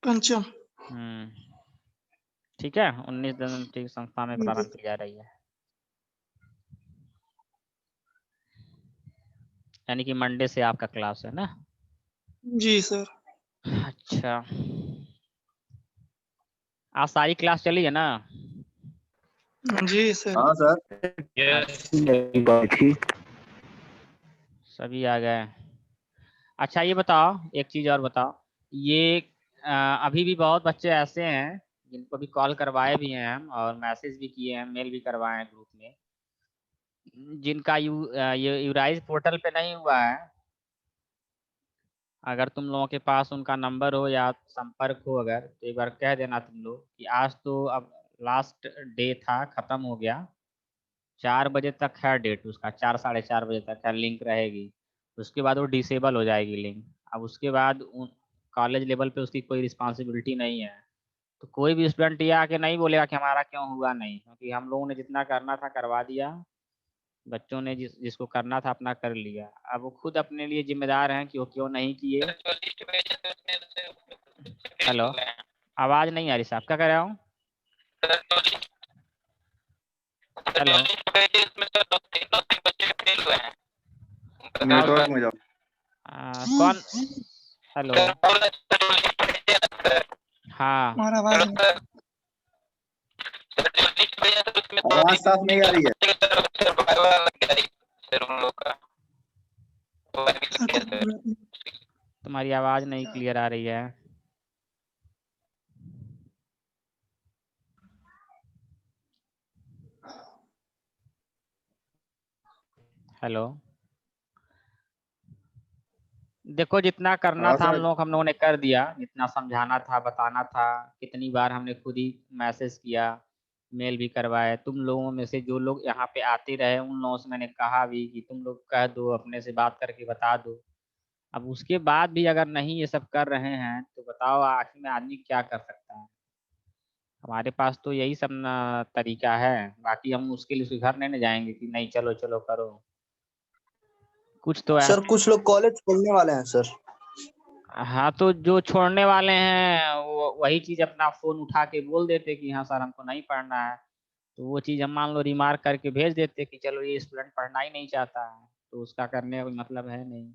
पंचम। ठीक है, 19 दिन की संस्था में प्रारंभ की जा रही है, यानी कि मंडे से आपका क्लास है ना? जी सर। अच्छा, आज सारी क्लास चली है ना? जी सर। हाँ सर। सभी आ गए। अच्छा ये बताओ, एक चीज और बताओ, ये अभी भी बहुत बच्चे ऐसे हैं जिनको भी कॉल करवाए भी हैं हम, और मैसेज भी किए हैं, मेल भी करवाए हैं ग्रुप में, जिनका ये यूराइज पोर्टल पे नहीं हुआ है। अगर तुम लोगों के पास उनका नंबर हो या संपर्क हो अगर, तो एक बार कह देना तुम लोग कि आज तो अब लास्ट डे था, खत्म हो गया, 4 बजे तक है डेट उसका, 4 साढ़े 4 बजे तक है, लिंक रहेगी, उसके बाद वो डिसेबल हो जाएगी लिंक। अब उसके बाद कॉलेज लेवल पे उसकी कोई रिस्पॉन्सिबिलिटी नहीं है, तो कोई भी स्टूडेंट ये आके नहीं बोलेगा कि हमारा क्यों हुआ नहीं, क्योंकि हम लोगों ने जितना करना था करवा दिया, बच्चों ने जिसको करना था अपना कर लिया। अब वो खुद अपने लिए जिम्मेदार हैं कि वो क्यों नहीं किए। हेलो, आवाज नहीं आ रही साहब, क्या कह रहा हूँ? हेलो, नेटवर्क में जाओ। कौन? हेलो, हाँ, हमारा आवाज आवाज साफ नहीं आ रही है। तुम्हारी आवाज नहीं क्लियर आ रही है। हेलो, देखो जितना करना हाँ था सर। हम लोगों ने कर दिया, जितना समझाना था बताना था, कितनी बार हमने खुद ही मैसेज किया, मेल भी करवाए। तुम लोगों में से जो लोग यहाँ पे आते रहे उन लोगों से मैंने कहा भी कि तुम लोग कह दो, अपने से बात करके बता दो। अब उसके बाद भी अगर नहीं ये सब कर रहे हैं तो बताओ आखिर में आदमी क्या कर सकता है? हमारे पास तो यही सब ना तरीका है, बाकी हम उसके लिए उसके घर नहीं जाएंगे कि नहीं चलो चलो करो, कुछ तो सर कुछ लोग कॉलेज खोलने वाले हैं सर। हाँ, तो जो छोड़ने वाले हैं वही चीज अपना फोन उठा के बोल देते कि हाँ सर हमको नहीं पढ़ना है, तो वो चीज हम मान लो रिमार्क करके भेज देते कि चलो ये स्टूडेंट पढ़ना ही नहीं चाहता है, तो उसका करने का कोई मतलब है नहीं।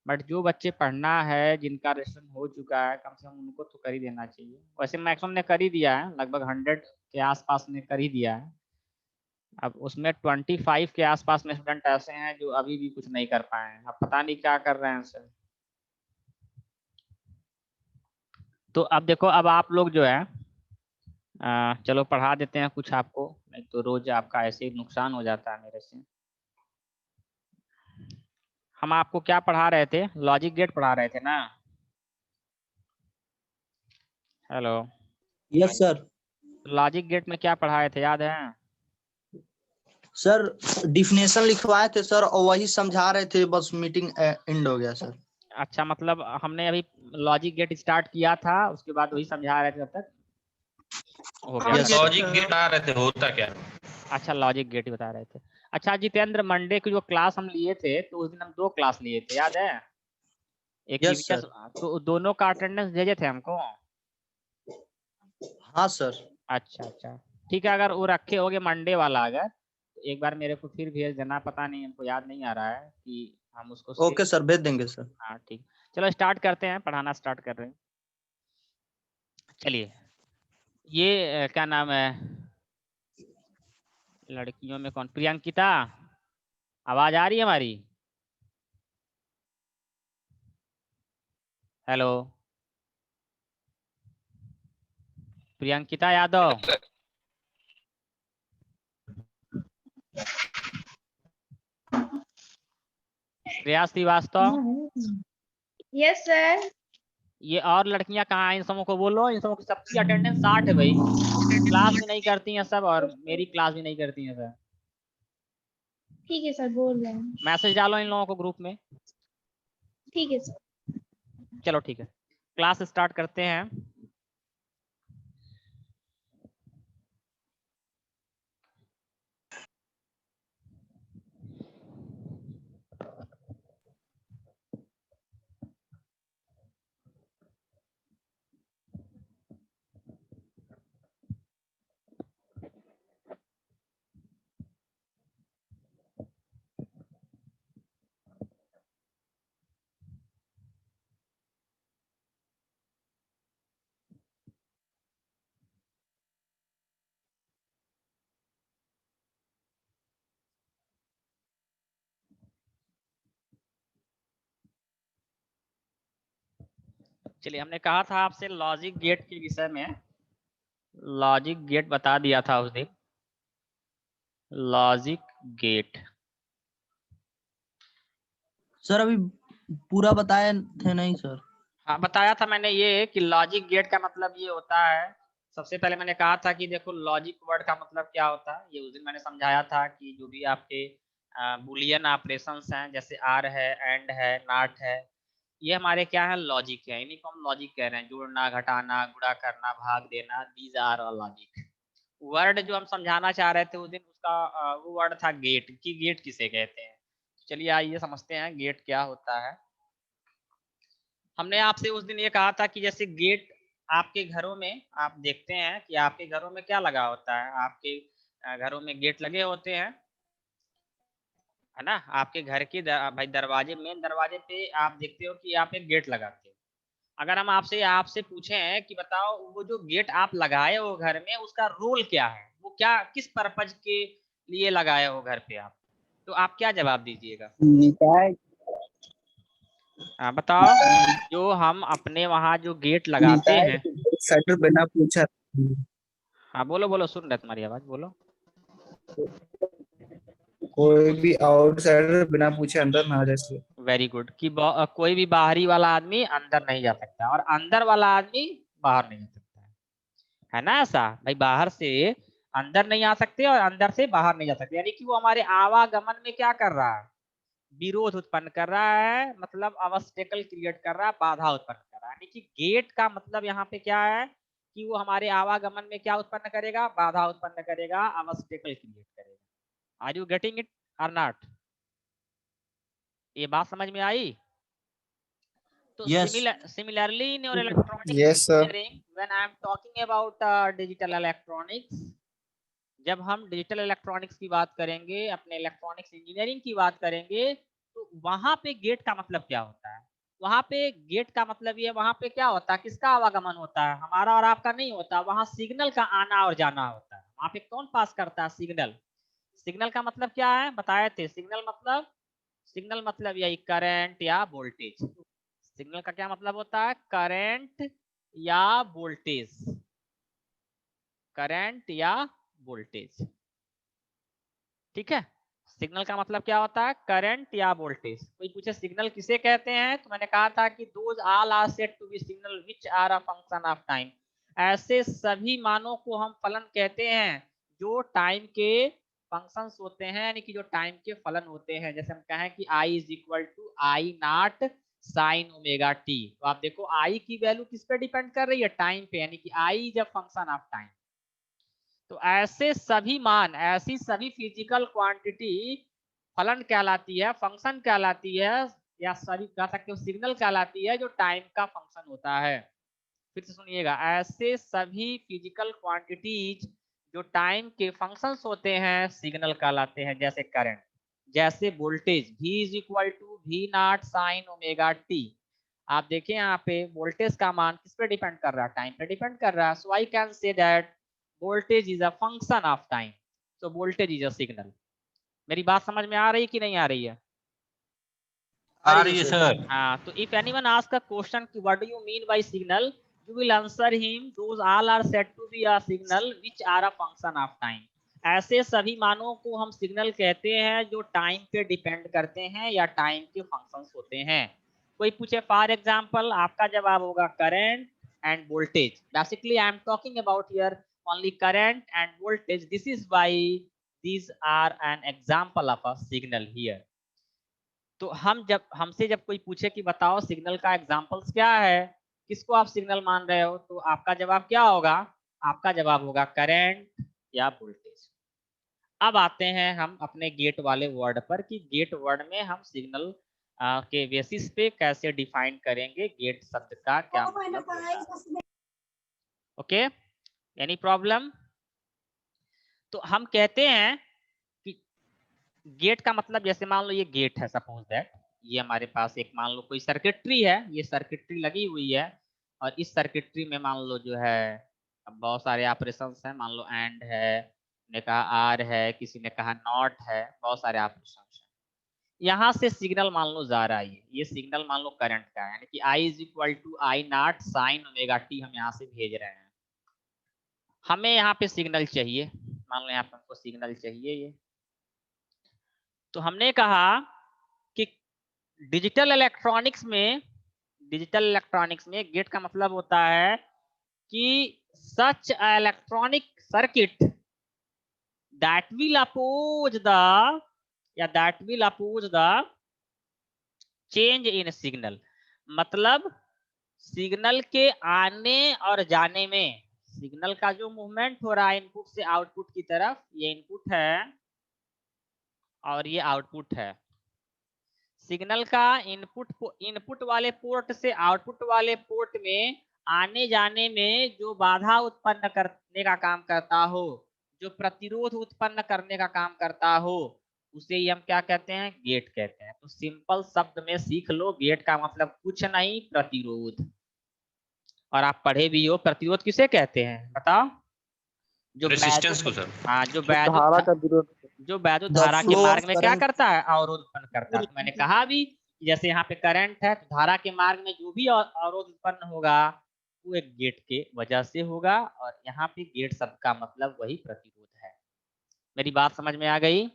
बट जो बच्चे पढ़ना है, जिनका रजिस्ट्रेशन हो चुका है, कम से कम उनको तो कर ही देना चाहिए। वैसे मैक्सिमम ने कर ही दिया है, लगभग 100 के आसपास ने कर ही दिया है। अब उसमें 25 के आसपास में स्टूडेंट ऐसे हैं जो अभी भी कुछ नहीं कर पाए हैं, अब पता नहीं क्या कर रहे हैं सर। तो अब देखो, अब आप लोग जो है चलो पढ़ा देते हैं कुछ आपको, नहीं तो रोज आपका ऐसे ही नुकसान हो जाता है मेरे से। हम आपको क्या पढ़ा रहे थे? लॉजिक गेट पढ़ा रहे थे ना? Hello, yes sir. Logic gate में क्या पढ़ाए थे याद है? सर डिफिनेशन लिखवाए थे सर, और वही समझा रहे थे, बस मीटिंग एंड हो गया सर। अच्छा, मतलब हमने अभी लॉजिक गेट स्टार्ट किया था, उसके बाद वही समझा रहे थे तब तक हो गया था। लॉजिक गेट बता रहे थे होता क्या? अच्छा, लॉजिक गेट ही बता रहे थे। अच्छा जितेंद्र, मंडे की जो क्लास हम लिए थे तो उस दिन हम 2 क्लास लिए थे, याद है? एक यस ईवीएस, सर। तो दोनों का अटेंडेंस भेजे थे हमको। हाँ सर। अच्छा अच्छा, ठीक है, अगर वो रखे होगे मंडे वाला, अगर तो एक बार मेरे को फिर भेज देना, पता नहीं हमको याद नहीं आ रहा है कि हम उसको ओके सर, भेज देंगे सर। हाँ ठीक। चलो स्टार्ट करते हैं, पढ़ाना स्टार्ट कर रहे हैं। चलिए, ये क्या नाम है, लड़कियों में कौन? प्रियंकिता, आवाज आ रही है हमारी? Hello, Priyankita Yadav, Shreya Srivastava, yes sir. ये और लड़कियां कहाँ हैं? इन सबों को बोलो, इन सबों की सबकी अटेंडेंस 60 है भाई, क्लास भी नहीं करती हैं सब, और मेरी क्लास भी नहीं करती हैं सर। ठीक है सर, बोल रहे हैं। मैसेज डालो इन लोगों को ग्रुप में। ठीक है सर। चलो ठीक है, क्लास स्टार्ट करते हैं। चलिए, हमने कहा था आपसे लॉजिक गेट के विषय में, लॉजिक गेट बता दिया था उस दिन। लॉजिक गेट सर अभी पूरा बताए थे नहीं सर? हाँ, बताया था मैंने ये कि लॉजिक गेट का मतलब ये होता है। सबसे पहले मैंने कहा था कि देखो लॉजिक वर्ड का मतलब क्या होता है, ये उस दिन मैंने समझाया था कि जो भी आपके बुलियन ऑपरेशंस हैं, जैसे आर है, एंड है, नॉट है, ये हमारे क्या है, लॉजिक है। इन्हीं को हम लॉजिक कह रहे हैं। जोड़ना, घटाना, गुणा करना, भाग देना, these are all logic. Word जो हम समझाना चाह रहे थे उस दिन, उसका वो वर्ड था गेट, कि गेट किसे कहते हैं। चलिए आइए समझते हैं गेट क्या होता है। हमने आपसे उस दिन ये कहा था कि जैसे गेट आपके घरों में आप देखते हैं कि आपके घरों में क्या लगा होता है, आपके घरों में गेट लगे होते हैं, है ना। आपके घर के भाई दरवाजे, मेन दरवाजे पे आप देखते हो कि आप एक गेट लगाते हो। अगर हम आपसे आपसे पूछें कि बताओ वो जो गेट आप लगाए हो घर में, उसका रोल क्या है, वो क्या, किस पर्पज के लिए लगाए हो घर पे आप, तो आप क्या जवाब दीजिएगा? निकाय हाँ बताओ, जो हम अपने वहाँ जो गेट लगाते निकाय हैं। सेटर बिना पूछा। हाँ बोलो बोलो, सुन रहे तुम्हारी आवाज, बोलो। कोई भी आउटसाइडर बिना पूछे अंदर ना आ जाए। वेरी गुड, कि कोई भी बाहरी वाला आदमी अंदर नहीं जा सकता और अंदर वाला आदमी बाहर नहीं जा सकता है ना। ऐसा भाई, बाहर से अंदर नहीं आ सकते और अंदर से बाहर नहीं जा सकते, यानी कि वो हमारे आवागमन में क्या कर रहा है, विरोध उत्पन्न कर रहा है, मतलब ऑब्स्टेकल क्रिएट कर रहा है, बाधा उत्पन्न कर रहा है। यानी कि गेट का मतलब यहाँ पे क्या है कि वो हमारे आवागमन में क्या उत्पन्न करेगा, बाधा उत्पन्न करेगा, ऑब्स्टेकल क्रिएट करेगा। आर यू गेटिंग इट और नॉट? ये बात समझ में आई? तो yes. similarly in your electronics yes sir. engineering, when I am talking about digital electronics, जब हम डिजिटल इलेक्ट्रॉनिक्स की बात करेंगे, अपने इलेक्ट्रॉनिक्स इंजीनियरिंग की बात करेंगे, तो वहां पे गेट का मतलब क्या होता है? वहां पे गेट का मतलब ये, वहां पे क्या होता है, किसका आवागमन होता है, हमारा और आपका नहीं होता। वहां सिग्नल का आना और जाना होता है। वहां पे कौन पास करता है, सिग्नल। सिग्नल का मतलब क्या है, बताए थे। सिग्नल मतलब यही करंट या वोल्टेज। सिग्नल का क्या मतलब होता है, करंट या वोल्टेज, करंट या वोल्टेज। ठीक है, सिग्नल का मतलब क्या होता है, करंट या वोल्टेज। कोई पूछे सिग्नल किसे कहते हैं, तो मैंने कहा था कि those all are said to be signal which are a function of time. ऐसे सभी मानों को हम फलन कहते हैं जो टाइम के फंक्शंस होते हैं, यानी कि जो टाइम के फलन होते हैं। जैसे हम कहें कि I is equal to I naught sine omega T, तो आप देखो आई की वैल्यू किस पे डिपेंड कर रही है, टाइम पे, यानी कि I is a function of time. तो ऐसे सभी मान, ऐसी सभी फिजिकल क्वांटिटी फलन कहलाती है, फंक्शन कहलाती है, या सभी कह सकते हो सिग्नल कहलाती है, जो टाइम का फंक्शन होता है। फिर से सुनिएगा, ऐसे सभी फिजिकल क्वांटिटीज जो टाइम के फंक्शंस होते हैं, सिग्नल कहलाते हैं। जैसे करंट, जैसे voltage, V is equal to V naught sine omega t. आप देखिए यहाँ पे वोल्टेज का मान किस पे डिपेंड कर रहा है, टाइम पे डिपेंड कर रहा है। So I can say that voltage is a function of time, so voltage is a signal. मेरी बात समझ में आ रही कि नहीं आ रही है? आ रही है सर। हाँ, तो if anyone ask a question कि what do you mean by signal, you will answer him those all are said to be a signal which are a function of time। ऐसे सभी मानों को हम सिग्नल कहते हैं जो टाइम पे डिपेंड करते हैं या टाइम के फंक्शंस होते हैं। कोई पूछे फॉर एग्जांपल, आपका जवाब होगा current end voltage. Basically I am talking about here only current end voltage, this is why these are an example of a signal here। तो हम जब हमसे जब कोई पूछे कि बताओ सिग्नल का एग्जांपल्स क्या है, किसको आप सिग्नल मान रहे हो, तो आपका जवाब क्या होगा, आपका जवाब होगा करंट या वोल्टेज। अब आते हैं हम अपने गेट वाले वर्ड पर कि गेट वर्ड में हम सिग्नल के बेसिस पे कैसे डिफाइन करेंगे, गेट शब्द का क्या मतलब होता है। Okay, any problem? तो हम कहते हैं कि गेट का मतलब, जैसे मान लो ये गेट है, सपोज दैट ये हमारे पास एक, मान लो कोई सर्किटरी है, ये सर्किटरी लगी हुई है, और इस सर्किटरी में मान लो जो है अब बहुत सारे ऑपरेशंस हैं। मान लो एंड है, ने कहा आर है, किसी ने कहा नॉट है, बहुत सारे ऑपरेशंस हैं। यहाँ से सिग्नल मान लो जा रहा है, ये सिग्नल मान लो करंट का है, यानी कि I is equal to I naught sine omega t हम यहाँ से भेज रहे हैं। हमें यहाँ पे सिग्नल चाहिए, मान लो यहाँ पे हमको सिग्नल चाहिए ये, तो हमने कहा कि डिजिटल इलेक्ट्रॉनिक्स में गेट का मतलब होता है कि such electronic circuit that will oppose the change in signal, मतलब सिग्नल के आने और जाने में, सिग्नल का जो मूवमेंट हो रहा है इनपुट से आउटपुट की तरफ, ये इनपुट है और ये आउटपुट है। सिग्नल का इनपुट वाले पोर्ट से आउटपुट वाले पोर्ट में आने जाने में जो बाधा उत्पन्न करने का काम करता हो, जो प्रतिरोध उत्पन्न करने का काम करता हो, उसे ही हम क्या कहते हैं, गेट कहते हैं। तो सिंपल शब्द में सीख लो, गेट का मतलब कुछ नहीं, प्रतिरोध। और आप पढ़े भी हो, प्रतिरोध किसे कहते हैं बताओ? जो रेसिस्टेंस को सर। हाँ, जो धारा का विरोध। जो वैद्युत The धारा के flow मार्ग of में क्या current। करता है, अवरोध उत्पन्न करता है। तो मैंने कहा भी जैसे यहाँ पे करंट है, तो धारा के मार्ग में जो भी अवरोध उत्पन्न होगा वो एक गेट के वजह से होगा, और यहाँ पे गेट शब्द का मतलब वही प्रतिरोध है। मेरी बात समझ में आ गई?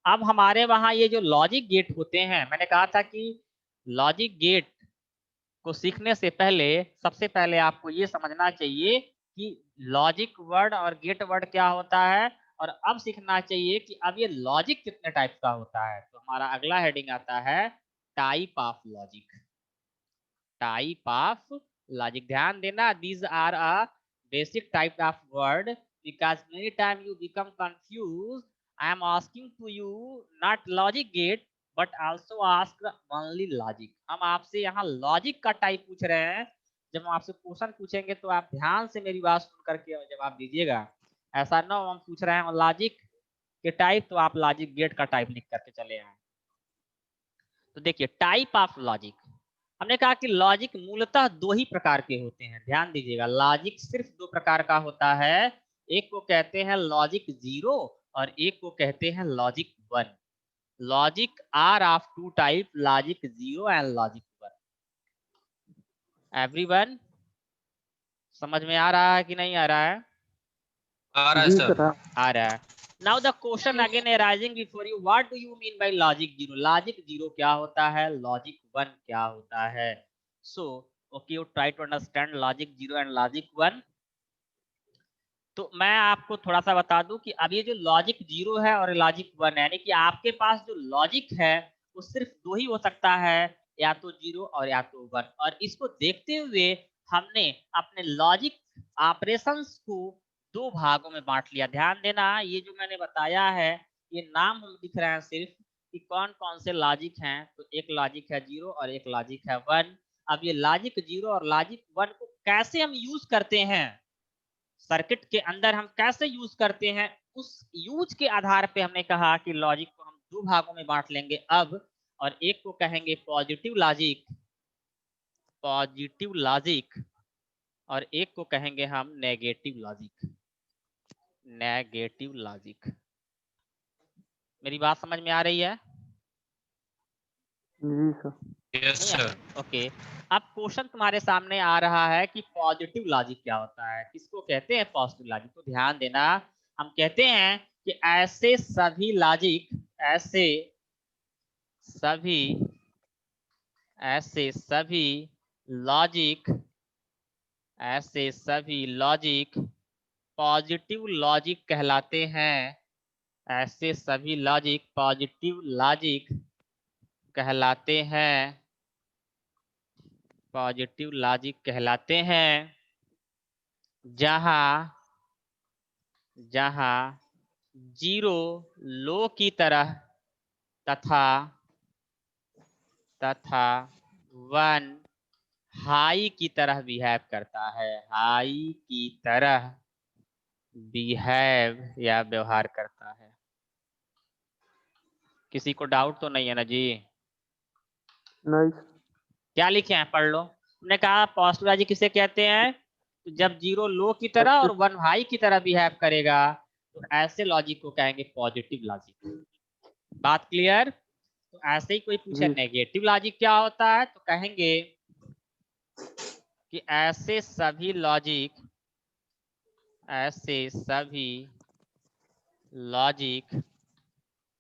अब हमारे वहाँ ये जो लॉजिक गेट होते हैं, मैंने कहा था कि लॉजिक गेट को सीखने से पहले सबसे पहले आपको ये समझना चाहिए कि लॉजिक वर्ड और गेट वर्ड क्या होता है, और अब सीखना चाहिए कि अब ये लॉजिक कितने टाइप का होता है। तो हमारा अगला हेडिंग आता है type of logic. Type of logic, ध्यान देना, these are a basic type of word because many time you become confuse. I am asking to you not logic gate but also ask only logic. हम आपसे यहाँ logic का type पूछ रहे हैं। जब हम आपसे क्वेश्चन पूछेंगे तो आप ध्यान से मेरी बात सुन करके जवाब दीजिएगा। ऐसा ना हो हम पूछ रहे हैं लॉजिक के टाइप तो आप लॉजिक गेट का टाइप लिख करके चले आए। तो देखिए टाइप ऑफ लॉजिक, हमने कहा कि लॉजिक मूलतः दो ही प्रकार के होते हैं। ध्यान दीजिएगा, लॉजिक सिर्फ दो प्रकार का होता है। एक को कहते हैं लॉजिक जीरो और एक को कहते हैं logic one. Logic are of two type, logic zero and logic one. Everyone समझ में आ रहा है कि नहीं आ रहा है? आ रहा है जी सर। सर। आ रहा है। Now the question again arising before you, what do you mean by logic zero? Logic zero क्या होता है, लॉजिक वन क्या होता है? So okay, you try to understand logic zero and logic one. तो मैं आपको थोड़ा सा बता दूं कि अब ये जो लॉजिक जीरो है और लॉजिक वन है, यानी कि आपके पास जो लॉजिक है वो सिर्फ दो ही हो सकता है, या तो जीरो और या तो वन। और इसको देखते हुए हमने अपने लॉजिक ऑपरेशंस को दो भागों में बांट लिया। ध्यान देना, ये जो मैंने बताया है ये नाम हम लिख रहे हैं सिर्फ कि कौन कौन से लॉजिक हैं। तो एक लॉजिक है जीरो और एक लॉजिक है वन। अब ये लॉजिक जीरो और लॉजिक वन को कैसे हम यूज करते हैं, सर्किट के अंदर हम कैसे यूज करते हैं, उस यूज के आधार पे हमने कहा कि लॉजिक को हम दो भागों में बांट लेंगे अब। और एक को कहेंगे पॉजिटिव लॉजिक, और एक को कहेंगे हम नेगेटिव लॉजिक। मेरी बात समझ में आ रही है? जी सर। Yes sir. ओके, अब क्वेश्चन तुम्हारे सामने आ रहा है कि पॉजिटिव लॉजिक क्या होता है, किसको कहते हैं पॉजिटिव लॉजिक? तो ध्यान देना, हम कहते हैं कि ऐसे सभी लॉजिक पॉजिटिव लॉजिक कहलाते हैं। ऐसे सभी लॉजिक पॉजिटिव लॉजिक कहलाते हैं, जहां जीरो लो की तरह तथा वन हाई की तरह बिहेव करता है, या व्यवहार करता है। किसी को डाउट तो नहीं है ना जी? नहीं। क्या लिखे हैं पढ़ लो। हमने कहा पॉजिटिव लॉजिक किसे कहते हैं, तो जब जीरो लो की तरह और वन हाई की तरह बिहेव करेगा तो ऐसे लॉजिक को कहेंगे पॉजिटिव लॉजिक। बात क्लियर? तो ऐसे ही कोई पूछे जी। नेगेटिव लॉजिक क्या होता है तो कहेंगे कि ऐसे सभी लॉजिक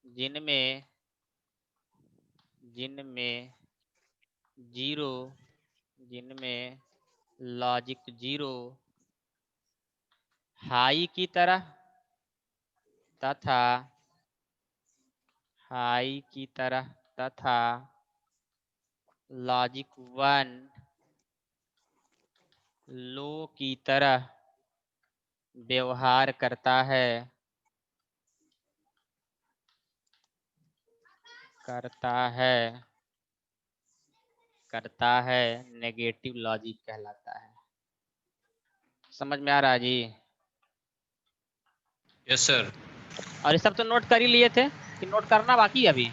जिनमें लॉजिक जीरो हाई की तरह तथा लॉजिक वन लो की तरह व्यवहार करता है नेगेटिव लॉजिक कहलाता है। समझ में आ रहा है जी? Yes sir. और ये सब तो नोट कर ही लिए थे कि नोट करना बाकी है अभी?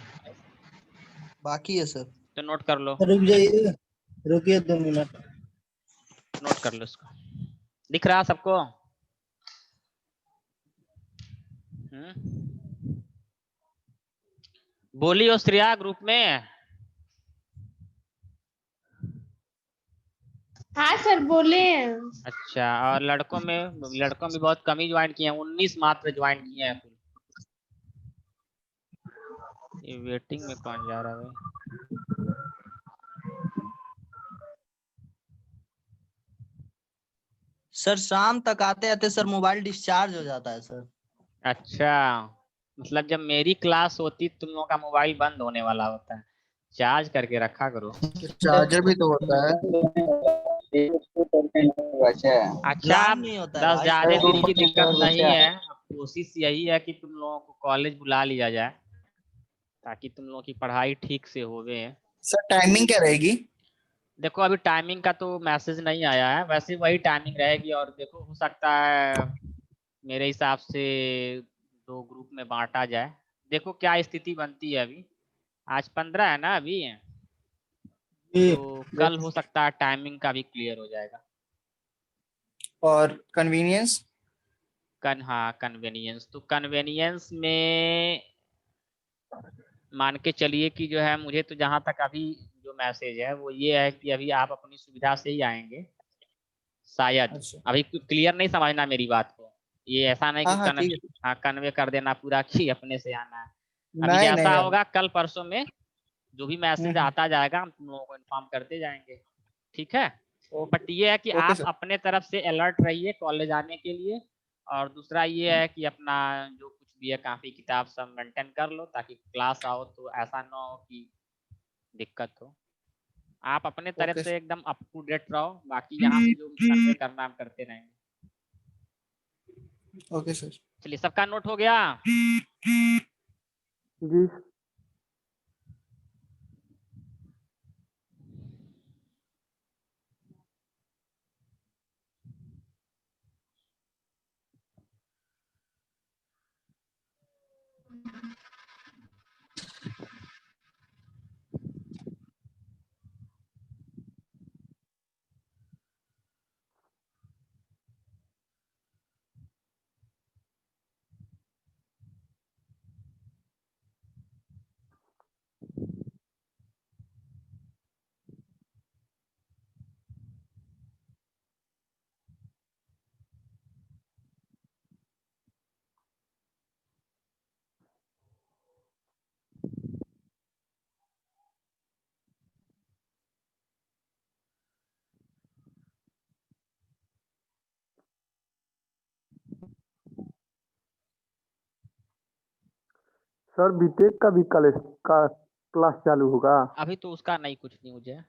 बाकी है सर। तो नोट कर लो, रुक जाइए, रुकिए 2 मिनट। नोट कर लो इसको। दिख रहा सबको? बोली हो श्रेया ग्रुप में? हाँ सर बोले। अच्छा, और लड़कों में बहुत कम ही ज्वाइन किए हैं, 19 मात्र ज्वाइन किए हैं। ये वेटिंग में कौन जा रहा है भाई? सर शाम तक आते आते सर मोबाइल डिस्चार्ज हो जाता है सर। अच्छा, मतलब जब मेरी क्लास होती तुम लोगों का मोबाइल बंद होने वाला होता है। चार्ज करके रखा करो। चार्जर भी तो होता है। अच्छा, लाम नहीं होता है बस भाई। ज्यादा दो दिन की दिक्कत परसेंट नहीं बचा है। अब कोशिश यही है कि तुम लोगों को कॉलेज बुला लिया जाए ताकि तुम लोगों की पढ़ाई ठीक से होवे। सर टाइमिंग क्या रहेगी? देखो अभी टाइमिंग का तो मैसेज नहीं आया है, वैसे वही टाइमिंग रहेगी। और देखो हो सकता है मेरे हिसाब से 2 ग्रुप में बांटा जाए। देखो क्या स्थिति बनती है। अभी आज 15 है ना अभी, तो कल हो सकता है टाइमिंग का भी क्लियर हो जाएगा। और कन्वीनियंस? हाँ कन्वेनियंस, तो कन्वेनियंस में मान के चलिए कि जो है, मुझे तो जहाँ तक अभी जो मैसेज है वो ये है कि अभी आप अपनी सुविधा से ही आएंगे शायद। अच्छा, अभी क्लियर नहीं समझना मेरी बात को, ये ऐसा नहीं हाँ कि हाँ ठीक है। हाँ कन्वे कर देना पूरा कि अपने से आना है। अभी नहीं जैसा नहीं अब। होगा कल परसों में जो भी मैसेज हम्म, आता जाएगा हम तुम लोगों को इन्फॉर्म करते जाएंगे, ठीक है? ओके बट ये है कि ओके आप सर। अपने तरफ से अलर्ट रहिए कॉलेज आने के लिए। और दूसरा ये है कि अपना जो कुछ भी है कापी किताब सब मेंटेन कर लो ताकि क्लास आओ तो ऐसा ना हो कि दिक्कत हो। आप अपने तरफ ओके से एकदम अप टू डेट रहो, बाकी यहाँ से जो कन्वे करना हम करते रहेंगे। Okay sir. चलिए, सबका नोट हो गया? जी। सर बीटेक का भी कल का क्लास चालू होगा? अभी तो उसका नहीं कुछ न्यूज है।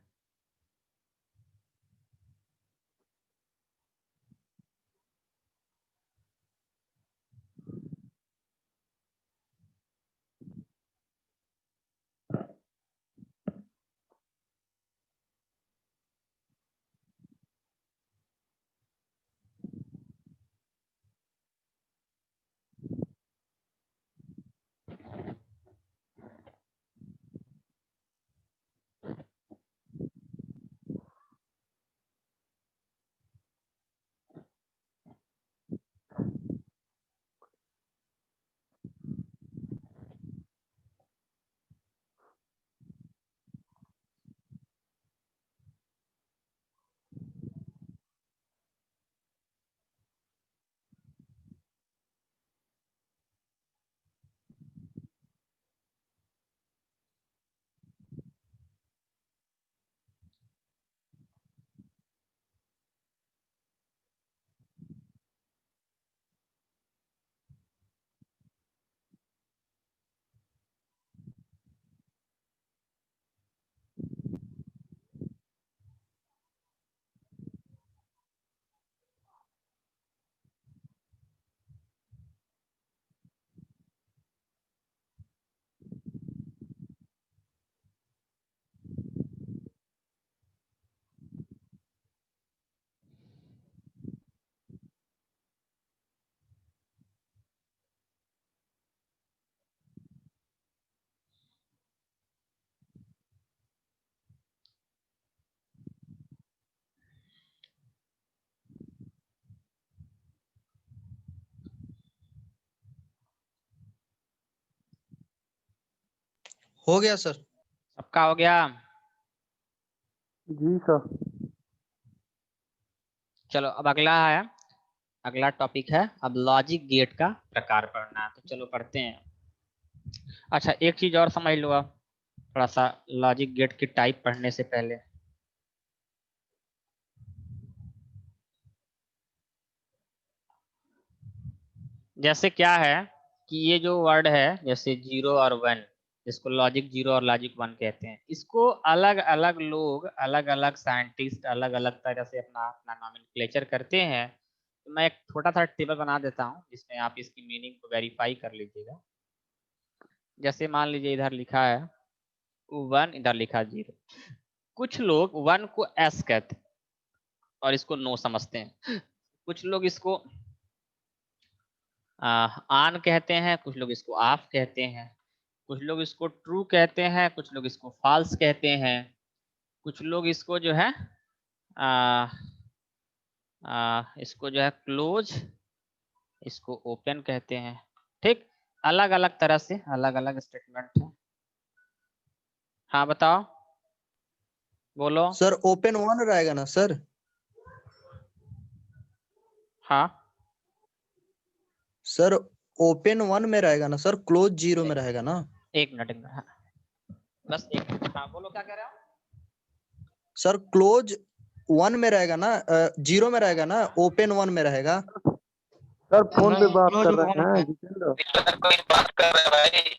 हो गया सर। सबका हो गया? जी सर। चलो अब अगला है, अगला टॉपिक है अब लॉजिक गेट का प्रकार पढ़ना है, तो चलो पढ़ते हैं। अच्छा एक चीज और समझ लो आप, थोड़ा सा लॉजिक गेट की टाइप पढ़ने से पहले। जैसे क्या है कि ये जो वर्ड है जैसे 0 और 1, जिसको लॉजिक 0 और लॉजिक 1 कहते हैं, इसको अलग अलग लोग, अलग अलग साइंटिस्ट अलग अलग तरह से अपना अपना नॉमेनक्लेचर करते हैं। तो मैं एक छोटा सा टेबल बना देता हूँ जिसमें आप इसकी मीनिंग को वेरीफाई कर लीजिएगा। जैसे मान लीजिए इधर लिखा है 1, इधर लिखा 0। कुछ लोग 1 को एस कहते हैं और इसको नो समझते हैं। कुछ लोग इसको ऑन कहते हैं, कुछ लोग इसको ऑफ कहते हैं, कुछ लोग इसको ट्रू कहते हैं, कुछ लोग इसको फॉल्स कहते हैं, कुछ लोग इसको जो है इसको जो है क्लोज, इसको ओपन कहते हैं। ठीक, अलग अलग तरह से अलग अलग स्टेटमेंट है। हाँ बताओ, बोलो। सर ओपन 1 रहेगा ना सर? हाँ सर ओपन 1 में रहेगा ना सर? क्लोज 0 में रहेगा ना? एक मिनट हाँ। बस एक मिनट, हाँ बोलो क्या कह रहे हो? सर क्लोज 1 में रहेगा ना, 0 में रहेगा ना, ओपन 1 में रहेगा? सर फोन पे बात क्लोज कर रहे 1 हैं जितेंद्र। कोई बात कर रहा है भाई।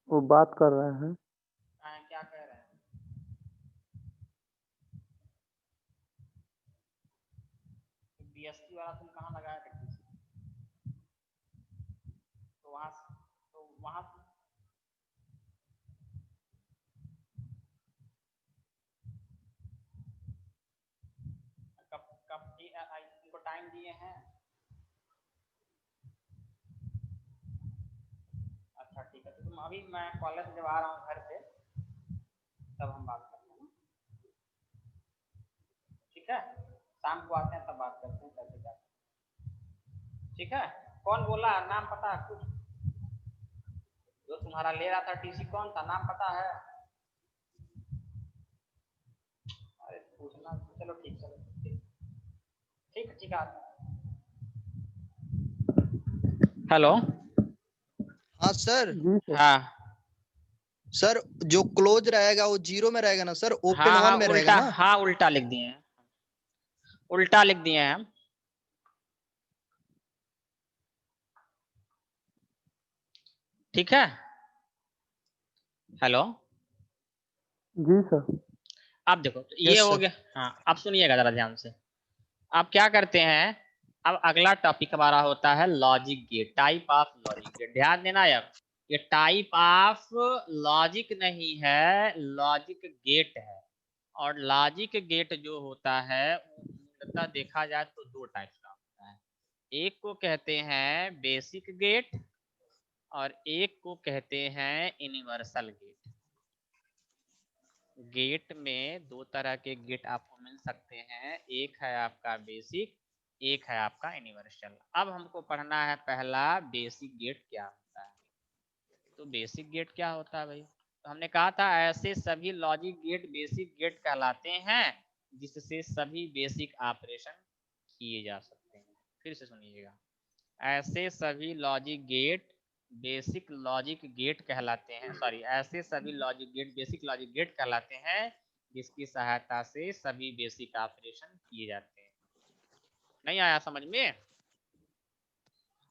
वो बात कर रहे हैं। क्या कह रहे हैं? बीएससी वाला तुम कहाँ लगाया था? तो वहाँ कब कब इनको टाइम दिए हैं? अच्छा ठीक है, तो तुम अभी, मैं कॉलेज जब आ रहा हूँ घर से तब हम बात करते हैं। ठीक है, शाम को आते हैं तब बात करते हैं कैसे क्या। ठीक है, कौन बोला, नाम पता है कुछ? जो तुम्हारा ले रहा था टीसी कौन था, नाम पता है? अरे पूछना, चलो ठीक, चलो ठीक ठीक ठीक है। हेलो। हाँ सर। जी सर। हाँ सर जो क्लोज रहेगा वो 0 में रहेगा ना सर? ओपन हाँ 1 हाँ में रहेगा उल्टा, ना? हाँ उल्टा लिख दिए हैं, उल्टा लिख दिए हैं हम। ठीक है, हेलो। जी सर। अब देखो तो ये यस हो सर। गया। हाँ अब सुनिएगा जरा ध्यान से। अब क्या करते हैं, अब अगला टॉपिक हमारा होता है logic gate, type of logic gate. ध्यान देना यार, ये टाइप ऑफ लॉजिक नहीं है, लॉजिक गेट है। और लॉजिक गेट जो होता है मूलतः देखा जाए तो दो टाइप्स का होता है। एक को कहते हैं बेसिक गेट और एक को कहते हैं यूनिवर्सल गेट। गेट में दो तरह के गेट आपको मिल सकते हैं, एक है आपका बेसिक, एक है आपका यूनिवर्सल। अब हमको पढ़ना है पहला बेसिक गेट क्या होता है। तो बेसिक गेट क्या होता है भाई, तो हमने कहा था ऐसे सभी लॉजिक गेट बेसिक गेट कहलाते हैं जिससे सभी बेसिक ऑपरेशन किए जा सकते हैं। फिर से सुनिएगा, ऐसे सभी logic gate basic logic gate कहलाते हैं, सॉरी, ऐसे सभी logic gate basic logic gate कहलाते हैं जिसकी सहायता से सभी बेसिक ऑपरेशन किए जाते हैं। नहीं आया समझ में?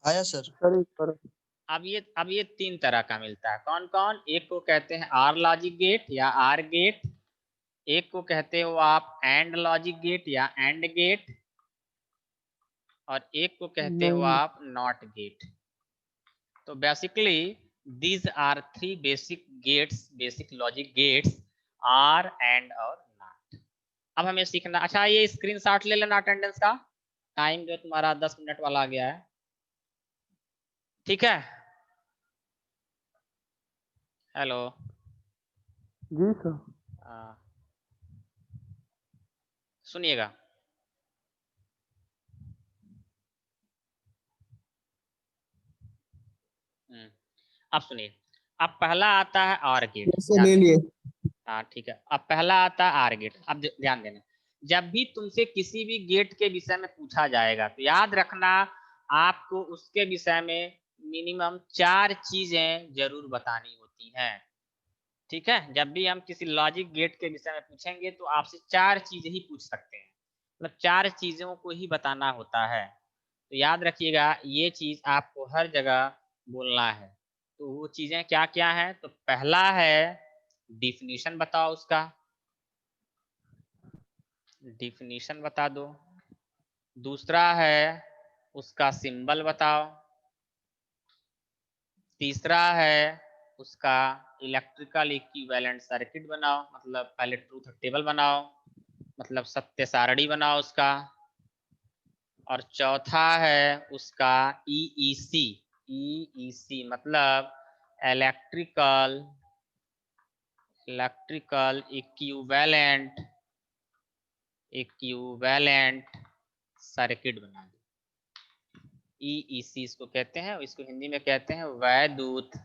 आया सर। सर एक बार। अब ये तीन तरह का मिलता है, कौन कौन? एक को कहते हैं आर लॉजिक गेट या आर गेट, एक को कहते हो आप एंड लॉजिक गेट या एंड गेट, और एक को कहते हो नहीं। आप नॉट गेट। तो basically these are three basic gates, basic logic gates, are and और not। अब हमें सीखना, अच्छा ये स्क्रीनशॉट ले लेना अटेंडेंस का, टाइम जो तुम्हारा 10 मिनट वाला आ गया है। ठीक है, हेलो। जी सर। सुनिएगा, अब सुनिए, अब पहला आता है आर गेट। से ले लिए। हाँ ठीक है, अब पहला आता है आर गेट। अब ध्यान देना, जब भी तुमसे किसी भी गेट के विषय में पूछा जाएगा तो याद रखना आपको उसके विषय में मिनिमम 4 चीजें जरूर बतानी होती हैं। ठीक है, जब भी हम किसी लॉजिक गेट के विषय में पूछेंगे तो आपसे 4 चीजें ही पूछ सकते हैं, मतलब 4 चीजों को ही बताना होता है। तो याद रखिएगा ये चीज आपको हर जगह बोलना है। तो वो चीजें क्या क्या है, तो पहला है डिफिनीशन बताओ, उसका डिफिनीशन बता दो। दूसरा है उसका सिंबल बताओ। तीसरा है उसका इलेक्ट्रिकल इक्विवेलेंट सर्किट बनाओ, मतलब पहले ट्रूथ टेबल बनाओ, मतलब सत्य सारणी बनाओ उसका। और चौथा है उसका EEC, EEC मतलब इलेक्ट्रिकल इक्विवेलेंट सर्किट बना दो। EEC इसको कहते हैं, इसको हिंदी में कहते हैं वैद्युत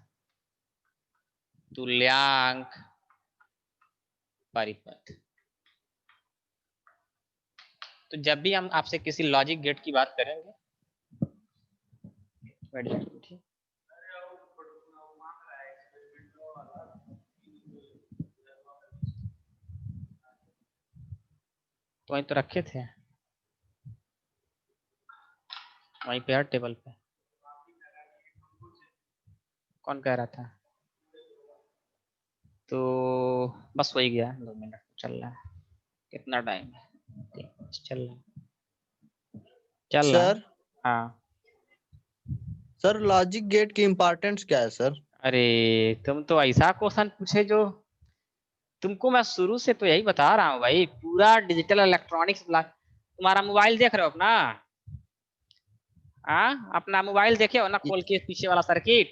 तुल्यांक परिपथ। तो जब भी हम आपसे किसी लॉजिक गेट की बात करेंगे, तो वहीं तो रखे थे, वहीं पे हर टेबल पे। कौन कह रहा था? तो बस वही गया, 2 मिनट चल रहा है। कितना टाइम है? चल रहा सर हाँ। सर लॉजिक गेट की इम्पोर्टेंस क्या है सर? अरे तुम तो ऐसा क्वेश्चन पूछे जो तुमको मैं शुरू से तो यही बता रहा हूँ भाई, पूरा डिजिटल इलेक्ट्रॉनिक्स। तुम्हारा मोबाइल देख रहे हो अपना? अपना मोबाइल देखे हो ना खोल के, पीछे वाला सर्किट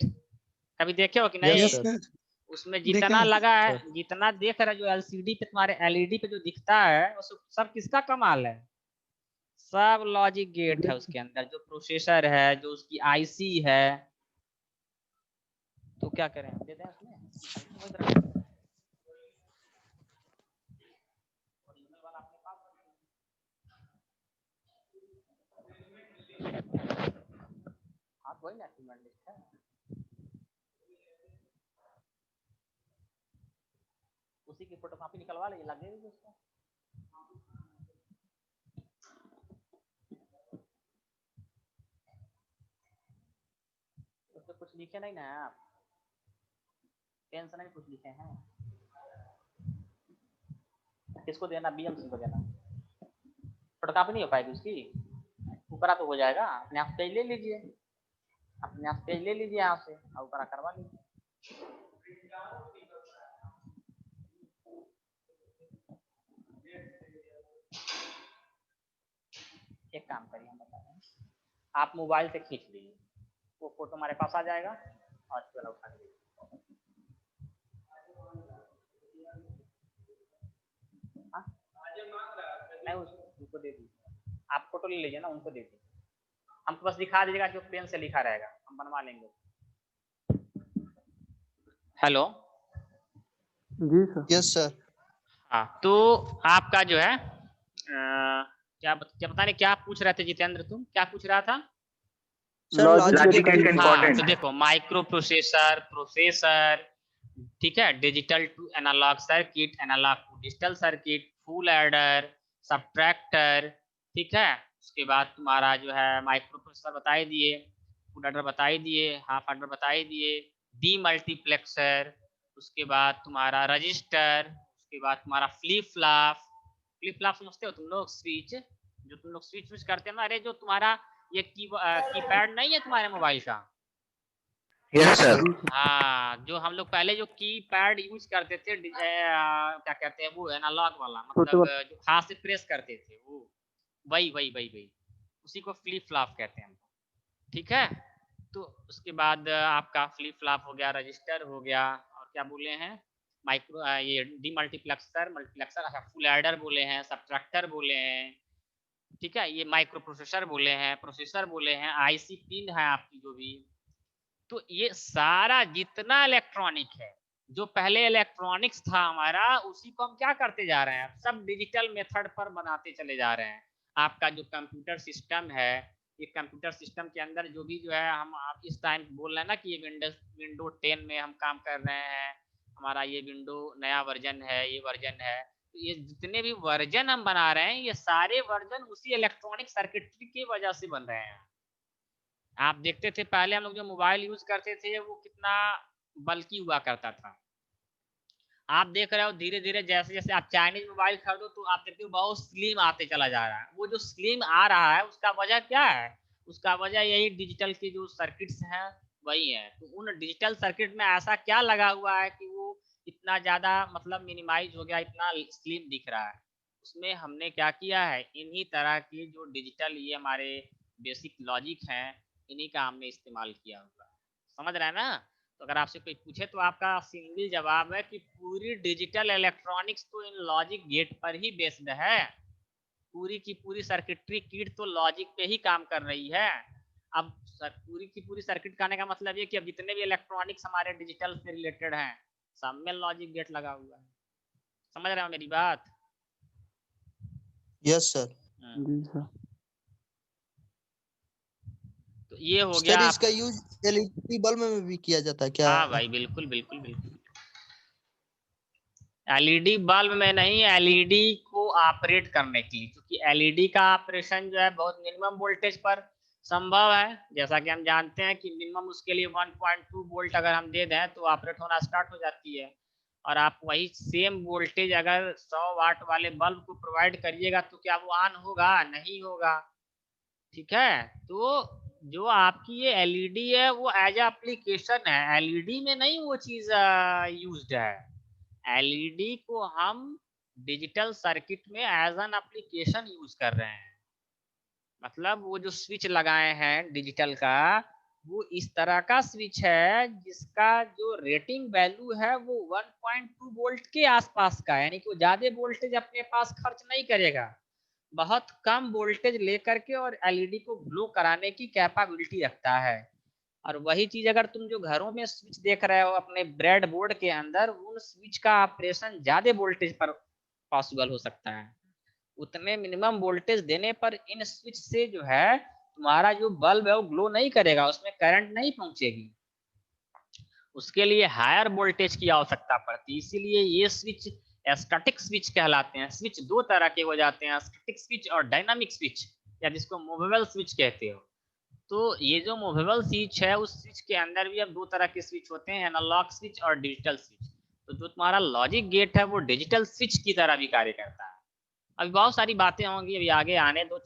कभी देखे हो कि नहीं? Yes sir. उसमें जितना लगा है, जितना देख रहा है, जो LCD पे तुम्हारे LED पे जो दिखता है उस सब किसका कमाल है? सब लॉजिक गेट है उसके अंदर, जो प्रोसेसर है, जो उसकी IC है। तो क्या करें, दे दें उसमें? हाँ वही ना है, उसी की फोटोकॉपी निकलवा लीजिए, लग जाएगी उसको। उसमें कुछ लिखे नहीं ना आप, पेन से नहीं कुछ लिखे हैं? किसको देना? BMC को देना। फोटोकॉपी नहीं हो पाएगी उसकी, ऊपरा तो हो जाएगा। अपने आप पेज ले लीजिए, अपने आप पेज ले लीजिए यहाँ से और ऊपरा करवा लीजिए। एक काम करिए, हम बता रहे हैं, आप मोबाइल से खींच लीजिए, वो फोटो हमारे पास आ जाएगा और इसको उठा लीजिए। नहीं उनको दे दीजिए, आप फोटो ले लीजिए ना, उनको दे दीजिए। हमको बस दिखा दीजिएगा, जो पेन से लिखा रहेगा हम बनवा लेंगे। हेलो जी सर। Yes sir. हाँ, तो आपका जो है क्या पता नहीं क्या पूछ रहे थे जितेंद्र, तुम क्या पूछ रहा था? सर लॉजिक गेट हाँ, तो देखो माइक्रो प्रोसेसर, प्रोसेसर, ठीक है, digital to analog circuit, analog to digital circuit, full adder, subtractor, ठीक है। उसके बाद तुम्हारा जो है माइक्रो प्रोसेसर बता ही दिए, फुल एडर बता ही दिए, हाफ एडर बता ही दिए, डी मल्टीप्लेक्सर, उसके बाद तुम्हारा रजिस्टर, उसके बाद तुम्हारा फ्लिप फ्लॉप। फ्लिप फ्लॉप समझते हो तुम लोग? स्विच, जो तुम लोग स्विच करते हैं ना, अरे जो तुम्हारा ये कीपैड नहीं है तुम्हारे मोबाइल का? Yes sir. हाँ, जो हम लोग पहले जो कीपैड यूज करते थे, क्या कहते हैं वो, एनालॉग वाला, मतलब जो हाथ से प्रेस करते थे वो, वही वही वही वही, उसी को फ्लिप फ्लॉप कहते हैं, ठीक है। तो उसके बाद आपका फ्लिप फ्लॉप हो गया, रजिस्टर हो गया, और क्या बोले हैं, माइक्रो ये डी मल्टीप्लेक्सर, अच्छा फुल एडर बोले हैं, सब्ट्रैक्टर बोले हैं, ठीक है, ये माइक्रो प्रोसेसर बोले हैं, प्रोसेसर बोले हैं, IC पिन है आपकी जो भी, तो ये सारा जितना इलेक्ट्रॉनिक है, जो पहले इलेक्ट्रॉनिक्स था हमारा, उसी को हम क्या करते जा रहे हैं, सब डिजिटल मेथड पर बनाते चले जा रहे हैं। आपका जो कंप्यूटर सिस्टम है, ये कंप्यूटर सिस्टम के अंदर जो भी जो है, हम आप इस टाइम बोल रहे हैं ना कि ये विंडो 10 में हम काम कर रहे हैं, हमारा ये विंडो नया वर्जन है, ये वर्जन है। तो ये जितने भी वर्जन हम बना रहे हैं, ये सारे वर्जन उसी इलेक्ट्रॉनिक सर्किटरी की वजह से बन रहे हैं। आप देखते थे पहले हम लोग जो मोबाइल यूज करते थे वो कितना बल्कि हुआ करता था। आप देख रहे हो धीरे धीरे जैसे जैसे आप चाइनीज मोबाइल खरीदो तो आप देखते हो बहुत स्लिम आते चला जा रहा है। वो जो स्लिम आ रहा है उसका वजह क्या है, उसका वजह यही डिजिटल की जो सर्किट्स हैं वही है। तो उन डिजिटल सर्किट में ऐसा क्या लगा हुआ है कि वो इतना ज्यादा मतलब मिनिमाइज हो गया, इतना स्लिम दिख रहा है। उसमें हमने क्या किया है, इन्हीं तरह की जो डिजिटल ये हमारे बेसिक लॉजिक हैं, इन्हीं का हमने इस्तेमाल किया हुआ है। समझ रहे हैं ना। तो अगर आपसे कोई पूछे तो आपका सिंगल जवाब है कि पूरी डिजिटल इलेक्ट्रॉनिक्स तो इन लॉजिक गेट पर ही बेस्ड है। पूरी की पूरी सर्किटरी किट तो लॉजिक पे ही काम कर रही है। अब पूरी की पूरी सर्किट कहने का मतलब ये कि अब जितने भी इलेक्ट्रॉनिक्स हमारे डिजिटल से रिलेटेड हैं, सब में लॉजिक गेट लगा हुआ है। समझ रहे हो मेरी बात? Yes sir. जी सर। तो ये हो गया सर इसका यूज एलईडी बल्ब में भी किया जाता है क्या? हाँ भाई बिल्कुल बिल्कुल बिल्कुल। एलईडी बल्ब में नहीं, एलईडी को ऑपरेट करने के लिए, क्योंकि एलईडी का ऑपरेशन जो है बहुत मिनिमम वोल्टेज पर संभव है। जैसा कि हम जानते हैं कि मिनिमम उसके लिए 1.2 वोल्ट अगर हम दे दें तो ऑपरेट होना स्टार्ट हो जाती है। और आप वही सेम वोल्टेज अगर 100 वाट वाले बल्ब को प्रोवाइड करिएगा तो क्या वो ऑन होगा? नहीं होगा। ठीक है। तो जो आपकी ये एलईडी है वो एज एप्लीकेशन है, एलईडी में नहीं वो चीज यूज्ड है। एलईडी को हम डिजिटल सर्किट में एज एन एप्लीकेशन यूज कर रहे हैं। मतलब वो जो स्विच लगाए हैं डिजिटल का, वो इस तरह का स्विच है जिसका जो रेटिंग वैल्यू है वो 1.2 वोल्ट के आसपास का है, यानी कि वो ज्यादा वोल्टेज अपने पास खर्च नहीं करेगा, बहुत कम वोल्टेज लेकर के और एलईडी को ग्लो कराने की कैपेबिलिटी रखता है। और वही चीज अगर तुम जो घरों में स्विच देख रहे हो अपने ब्रेड बोर्ड के अंदर, उन स्विच का ऑपरेशन ज्यादा वोल्टेज पर पॉसिबल हो सकता है। उतने मिनिमम वोल्टेज देने पर इन स्विच से जो है तुम्हारा जो बल्ब है वो ग्लो नहीं करेगा, उसमें करंट नहीं पहुंचेगी। उसके लिए हायर वोल्टेज की आवश्यकता पड़ती है। इसीलिए ये स्विच स्टैटिक स्विच कहलाते हैं। स्विच दो तरह के हो जाते हैं, स्टैटिक स्विच और डायनामिक स्विच, या जिसको मूवेबल स्विच कहते हो। तो ये जो मूवेबल स्विच है उस स्विच के अंदर भी अब दो तरह के स्विच होते हैं, एनालॉग स्विच और डिजिटल स्विच। तो जो तुम्हारा लॉजिक गेट है वो डिजिटल स्विच की तरह भी कार्य करता है। अभी बहुत सारी बातें होंगी, अभी आगे आने दो।